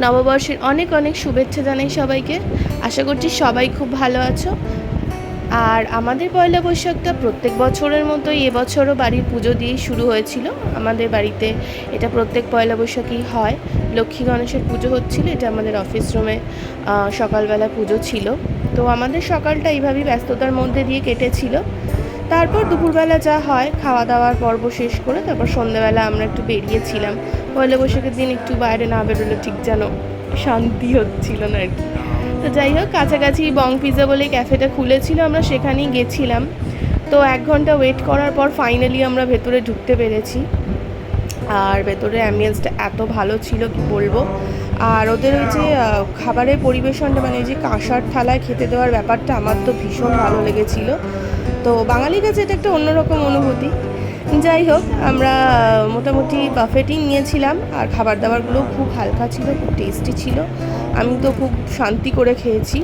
নববর্ষের অনেক অনেক শুভেচ্ছা জানাই সবাইকে। আশা করছি সবাই খুব ভালো আছো। আর আমাদের পয়লা বৈশাখটা প্রত্যেক বছরের মতোই এবছরও বাড়ির পুজো দিয়েই শুরু হয়েছিল। আমাদের বাড়িতে এটা প্রত্যেক পয়লা বৈশাখেই হয়। লক্ষ্মী গণেশের পুজো হচ্ছিল, এটা আমাদের অফিস রুমে সকালবেলা পুজো ছিল। তো আমাদের সকালটা এইভাবেই ব্যস্ততার মধ্যে দিয়ে কেটেছিল। তারপর দুপুরবেলা যা হয় খাওয়া দাওয়ার পর্ব শেষ করে তারপর সন্ধ্যেবেলা আমরা একটু বেরিয়েছিলাম। পয়লা বৈশাখের দিন একটু বাইরে না বেরোলে ঠিক যেন শান্তি হচ্ছিল না আর কি। তো যাই হোক, কাছাকাছি বং পিৎজা বলে ক্যাফেটা খুলেছিল, আমরা সেখানেই গেছিলাম। তো 1 ঘন্টা ওয়েট করার পর ফাইনালি আমরা ভেতরে ঢুকতে পেরেছি। আর ভেতরে অ্যাম্বিয়েন্সটা এত ভালো ছিল কি বলবো। আর ওদের ওই যে খাবারের পরিবেশনটা, মানে ওই যে কাঁসার থালায় খেতে দেওয়ার ব্যাপারটা আমার তো ভীষণ ভালো লেগেছিলো। তো বাঙালির কাছে এটা একটা অন্যরকম অনুভূতি। যাই হোক, আমরা মোটামুটি বাফেটিং নিয়েছিলাম আর খাবার দাবারগুলো খুব হালকা ছিল, খুব টেস্টি ছিল। আমি তো খুব শান্তি করে খেয়েছি।